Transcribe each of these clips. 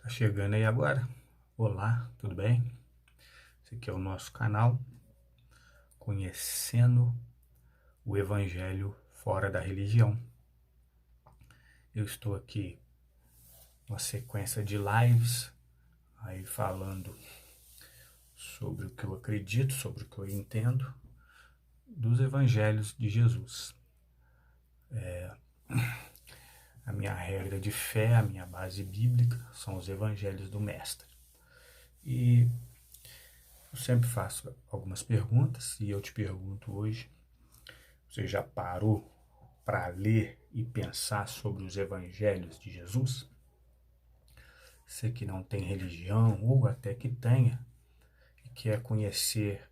Tá chegando aí agora? Olá, tudo bem? Esse aqui é o nosso canal Conhecendo o Evangelho Fora da Religião. Eu estou aqui numa sequência de lives aí falando sobre o que eu acredito, sobre o que eu entendo dos Evangelhos de Jesus. A minha regra de fé, a minha base bíblica são os Evangelhos do Mestre. E eu sempre faço algumas perguntas e eu te pergunto hoje: você já parou para ler e pensar sobre os evangelhos de Jesus? Você que não tem religião, ou até que tenha, e quer conhecer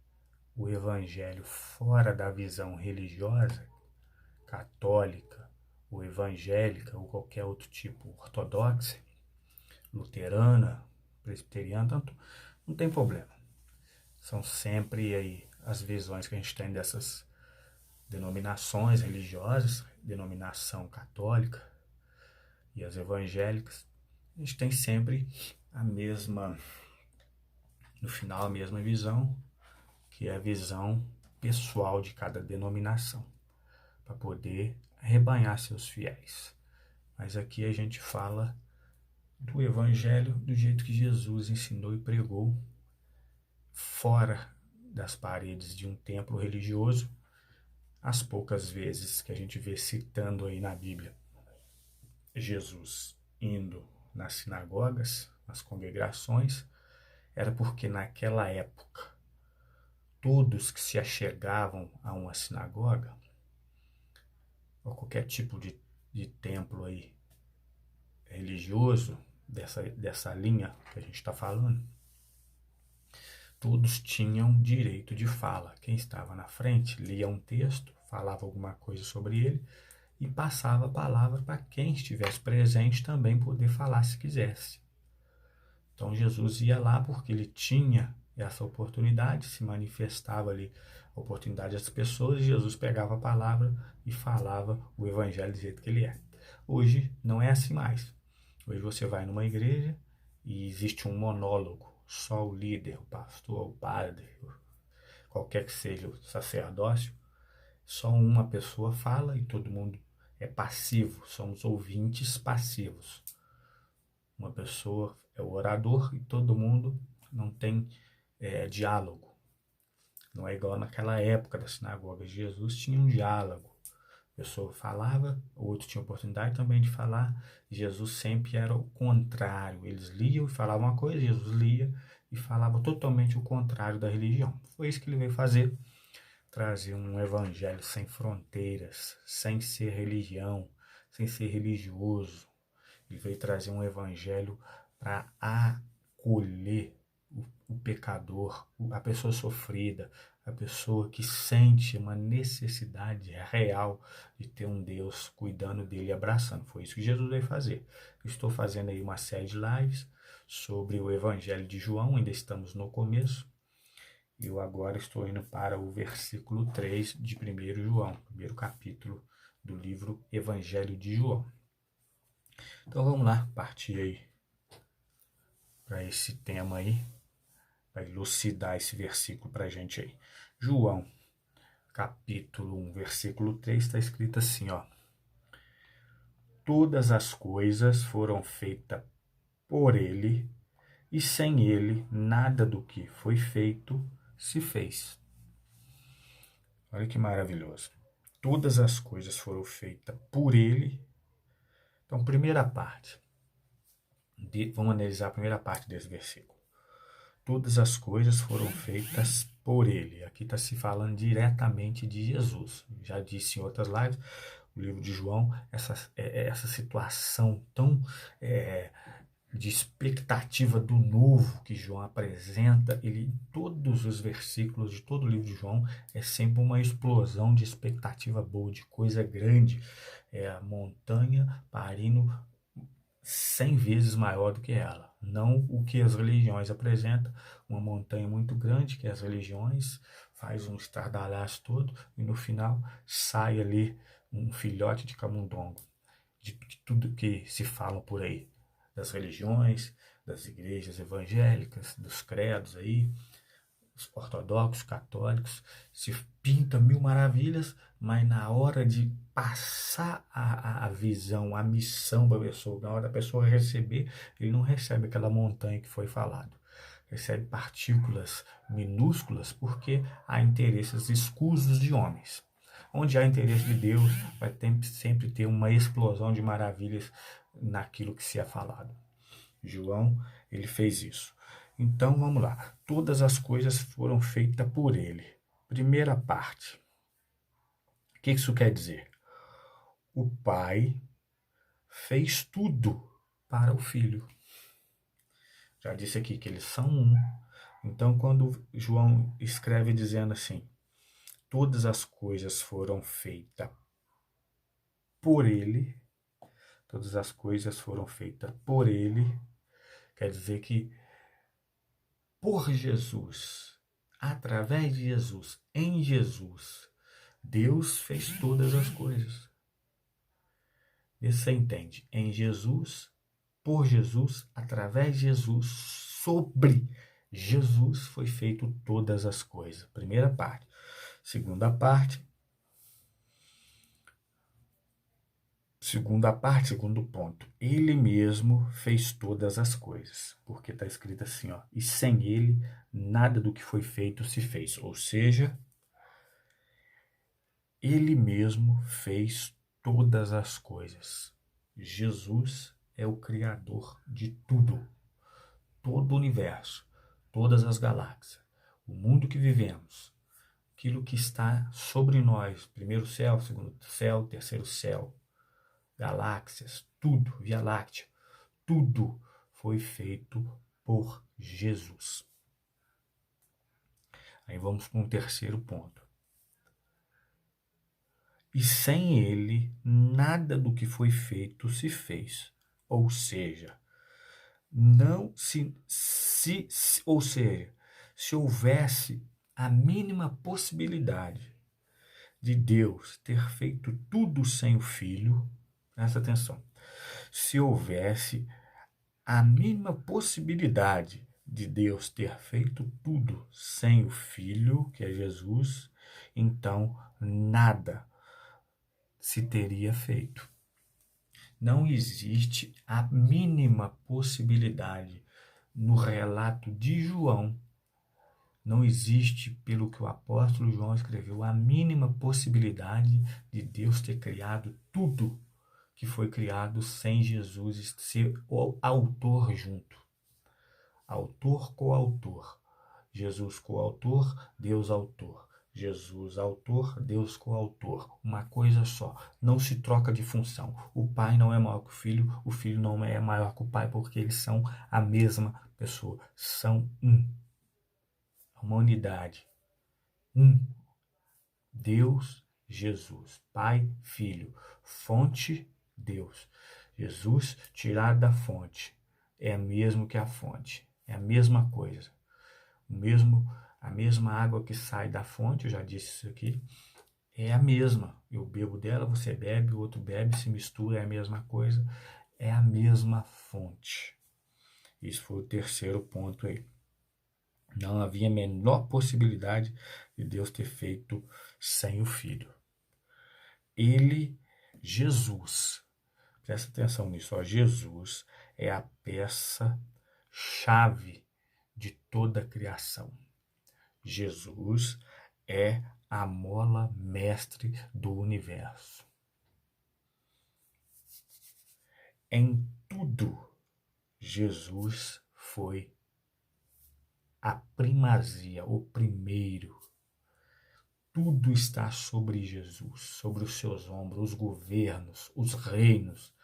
o evangelho fora da visão religiosa, católica, ou evangélica, ou qualquer outro tipo, ortodoxa, luterana, presbiteriana, tanto, não tem problema. São sempre aí as visões que a gente tem dessas denominações religiosas, denominação católica e as evangélicas. A gente tem sempre a mesma, no final, a mesma visão, que é a visão pessoal de cada denominação, para poder arrebanhar seus fiéis. Mas aqui a gente fala do evangelho do jeito que Jesus ensinou e pregou, fora das paredes de um templo religioso, as poucas vezes que a gente vê citando aí na Bíblia Jesus indo nas sinagogas, nas congregações, era porque naquela época todos que se achegavam a uma sinagoga ou qualquer tipo de templo aí religioso dessa linha que a gente está falando, todos tinham direito de fala. Quem estava na frente lia um texto, falava alguma coisa sobre ele e passava a palavra para quem estivesse presente também poder falar se quisesse. Então Jesus ia lá porque ele tinha essa oportunidade, se manifestava ali a oportunidade das pessoas, e Jesus pegava a palavra e falava o evangelho do jeito que ele é. Hoje não é assim mais. Hoje você vai numa igreja e existe um monólogo, só o líder, o pastor, o padre, qualquer que seja o sacerdócio, só uma pessoa fala e todo mundo é passivo, somos ouvintes passivos. Uma pessoa é o orador e todo mundo não tem diálogo. Não é igual naquela época da sinagoga. Jesus tinha um diálogo. A pessoa falava, o outro tinha oportunidade também de falar. Jesus sempre era o contrário. Eles liam e falavam uma coisa, Jesus lia e falava totalmente o contrário da religião. Foi isso que ele veio fazer. Trazer um evangelho sem fronteiras, sem ser religião, sem ser religioso. Ele veio trazer um evangelho para acolher o pecador, a pessoa sofrida, a pessoa que sente uma necessidade real de ter um Deus cuidando dele e abraçando. Foi isso que Jesus veio fazer. Estou fazendo aí uma série de lives sobre o Evangelho de João, ainda estamos no começo. Eu agora estou indo para o versículo 3 de 1 João, primeiro capítulo do livro Evangelho de João. Então vamos lá, partir aí para esse tema aí, para elucidar esse versículo para a gente aí. João, capítulo 1, versículo 3, está escrito assim, ó. Todas as coisas foram feitas por ele, e sem ele nada do que foi feito se fez. Olha que maravilhoso. Todas as coisas foram feitas por ele. Então, primeira parte. Vamos analisar a primeira parte desse versículo. Todas as coisas foram feitas por ele. Aqui está se falando diretamente de Jesus. Já disse em outras lives, o livro de João, essa situação tão de expectativa do novo que João apresenta, ele, todos os versículos de todo o livro de João, é sempre uma explosão de expectativa boa, de coisa grande. É a montanha parindo 100 vezes maior do que ela. Não o que as religiões apresentam, uma montanha muito grande que as religiões faz um estardalhaço todo e no final sai ali um filhote de camundongo, de tudo que se fala por aí. das religiões, das igrejas evangélicas, dos credos aí, os ortodoxos, católicos, se pinta mil maravilhas, mas na hora de passar a visão, a missão para a pessoa, na hora da pessoa receber, ele não recebe aquela montanha que foi falado. Recebe partículas minúsculas porque há interesses escusos de homens. Onde há interesse de Deus, vai sempre ter uma explosão de maravilhas naquilo que se é falado. João, ele fez isso. Então, vamos lá. Todas as coisas foram feitas por ele. Primeira parte. O que isso quer dizer? O Pai fez tudo para o Filho. Já disse aqui que eles são um. Então, quando João escreve dizendo assim, todas as coisas foram feitas por ele, todas as coisas foram feitas por ele, quer dizer que por Jesus, através de Jesus, em Jesus, Deus fez todas as coisas. Você entende? Em Jesus, por Jesus, através de Jesus, sobre Jesus foi feito todas as coisas. Primeira parte. Segunda parte, segundo ponto. Ele mesmo fez todas as coisas. Porque está escrito assim, ó. E sem ele, nada do que foi feito se fez. Ou seja, ele mesmo fez todas as coisas. Jesus é o Criador de tudo. Todo o universo, todas as galáxias, o mundo que vivemos, aquilo que está sobre nós, primeiro céu, segundo céu, terceiro céu, galáxias, tudo, Via Láctea, tudo foi feito por Jesus. Aí vamos para um terceiro ponto. E sem ele, nada do que foi feito se fez. Ou seja, se houvesse a mínima possibilidade de Deus ter feito tudo sem o Filho, presta atenção, se houvesse a mínima possibilidade de Deus ter feito tudo sem o Filho, que é Jesus, então nada se teria feito. Não existe a mínima possibilidade no relato de João. Não existe, pelo que o apóstolo João escreveu, a mínima possibilidade de Deus ter criado tudo que foi criado sem Jesus ser o autor junto. Autor, coautor. Jesus, coautor, Deus, autor. Jesus, autor, Deus, coautor. Uma coisa só. Não se troca de função. O Pai não é maior que o Filho não é maior que o Pai, porque eles são a mesma pessoa. São um. Uma unidade. Um. Deus, Jesus. Pai, Filho. Fonte, Deus. Jesus tirado da fonte. É mesmo que a fonte. É a mesma coisa. A mesma água que sai da fonte, eu já disse isso aqui, é a mesma. Eu bebo dela, você bebe, o outro bebe, se mistura, é a mesma coisa. É a mesma fonte. Isso foi o terceiro ponto aí. Não havia a menor possibilidade de Deus ter feito sem o Filho. Ele, Jesus, presta atenção nisso, ó, Jesus é a peça-chave de toda a criação. Jesus é a mola mestre do universo. Em tudo, Jesus foi a primazia, o primeiro. Tudo está sobre Jesus, sobre os seus ombros, os governos, os reinos,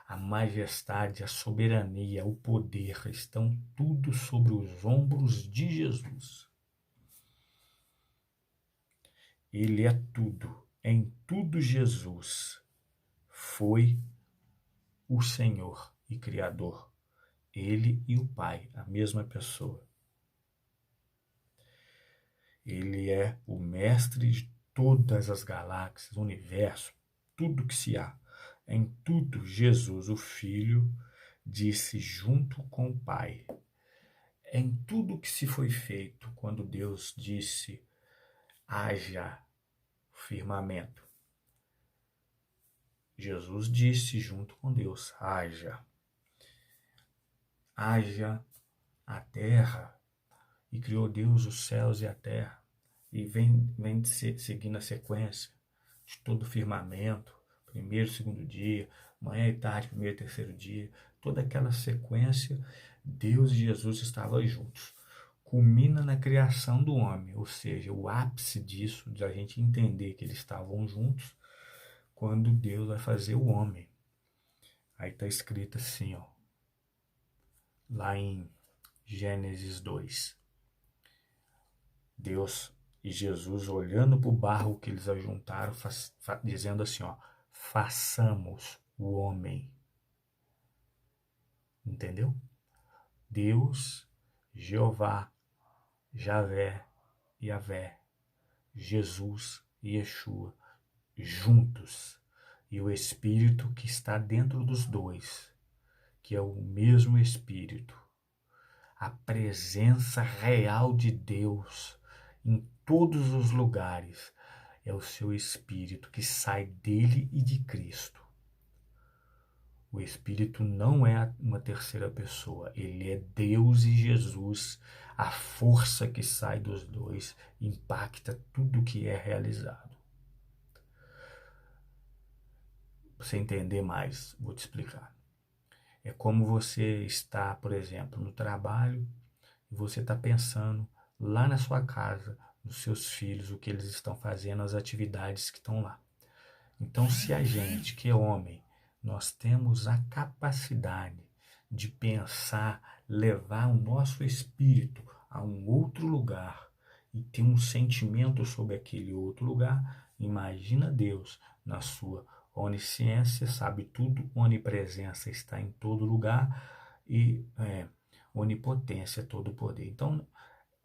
a majestade, a soberania, o poder, estão tudo sobre os ombros de Jesus. Ele é tudo. Em tudo Jesus foi o Senhor e Criador. Ele e o Pai, a mesma pessoa. Ele é o mestre de todas as galáxias, o universo, tudo que se há. Em tudo, Jesus, o Filho, disse junto com o Pai. Em tudo que se foi feito, quando Deus disse, haja firmamento, Jesus disse junto com Deus, haja a terra, e criou Deus os céus e a terra, e vem seguindo a sequência de todo o firmamento, primeiro, segundo dia, manhã e tarde, primeiro e terceiro dia, toda aquela sequência, Deus e Jesus estavam juntos. Culmina na criação do homem, ou seja, o ápice disso, de a gente entender que eles estavam juntos, quando Deus vai fazer o homem. Aí está escrito assim, ó, lá em Gênesis 2. Deus e Jesus olhando para o barro que eles ajuntaram, dizendo assim, ó, façamos o homem. Entendeu? Deus, Jeová, Javé, Yavé, Jesus e Yeshua, juntos. E o Espírito que está dentro dos dois, que é o mesmo Espírito. A presença real de Deus em todos os lugares é o seu Espírito que sai dele e de Cristo. O Espírito não é uma terceira pessoa, ele é Deus e Jesus. A força que sai dos dois impacta tudo que é realizado. Para você entender mais, vou te explicar. É como você está, por exemplo, no trabalho e você está pensando lá na sua casa, nos seus filhos, o que eles estão fazendo, as atividades que estão lá. Então, se a gente, que é homem, nós temos a capacidade de pensar, levar o nosso espírito a um outro lugar e ter um sentimento sobre aquele outro lugar, imagina Deus na sua onisciência, sabe tudo, onipresença está em todo lugar e onipotência, todo poder. Então,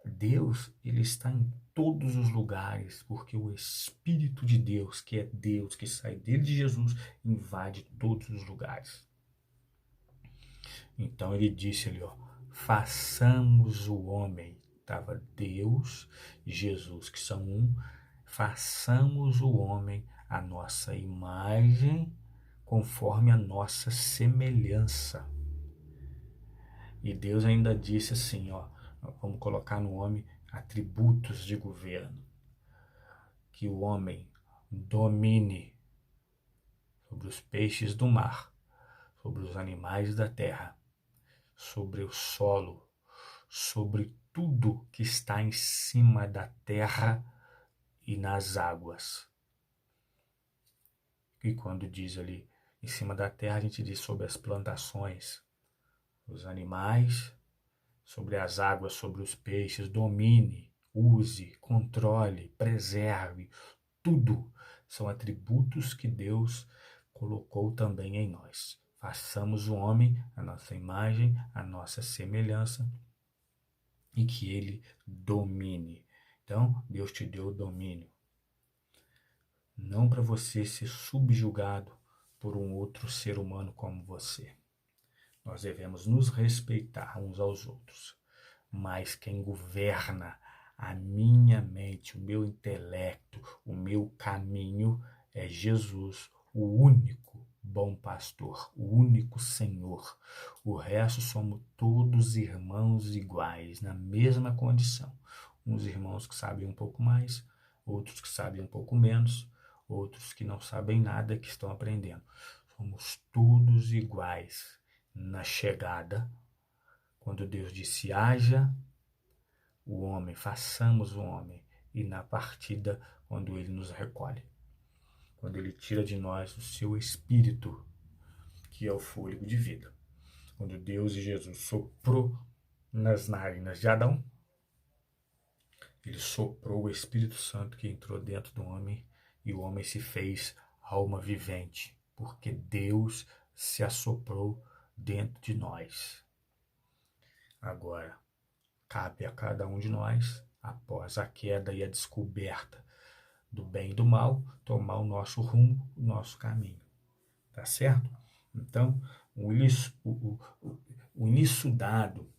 Deus, ele está em todos os lugares, porque o Espírito de Deus, que é Deus, que sai dele de Jesus, invade todos os lugares. Então ele disse ali, ó, façamos o homem. Estava Deus e Jesus, que são um, façamos o homem a nossa imagem, conforme a nossa semelhança. E Deus ainda disse assim, ó, vamos colocar no homem atributos de governo. Que o homem domine sobre os peixes do mar, sobre os animais da terra, sobre o solo, sobre tudo que está em cima da terra e nas águas. E quando diz ali em cima da terra, a gente diz sobre as plantações, os animais, sobre as águas, sobre os peixes, domine, use, controle, preserve, tudo são atributos que Deus colocou também em nós. Façamos o homem a nossa imagem, a nossa semelhança e que ele domine. Então, Deus te deu o domínio. Não para você ser subjugado por um outro ser humano como você. Nós devemos nos respeitar uns aos outros. Mas quem governa a minha mente, o meu intelecto, o meu caminho é Jesus, o único bom pastor, o único Senhor. O resto somos todos irmãos iguais, na mesma condição. Uns irmãos que sabem um pouco mais, outros que sabem um pouco menos, outros que não sabem nada, que estão aprendendo. Somos todos iguais na chegada, quando Deus disse haja o homem, façamos o homem, e na partida, quando ele nos recolhe, quando ele tira de nós o seu espírito, que é o fôlego de vida. Quando Deus e Jesus soprou nas narinas de Adão, ele soprou o Espírito Santo que entrou dentro do homem, e o homem se fez alma vivente, porque Deus se assoprou dentro de nós. Agora, cabe a cada um de nós, após a queda e a descoberta do bem e do mal, tomar o nosso rumo, o nosso caminho. Tá certo? Então, o início dado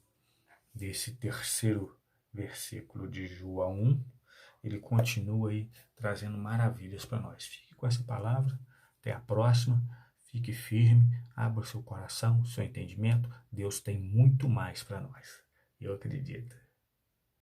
desse terceiro versículo de João 1, ele continua aí trazendo maravilhas para nós. Fique com essa palavra, até a próxima, fique firme, abra o seu coração, o seu entendimento, Deus tem muito mais para nós, eu acredito.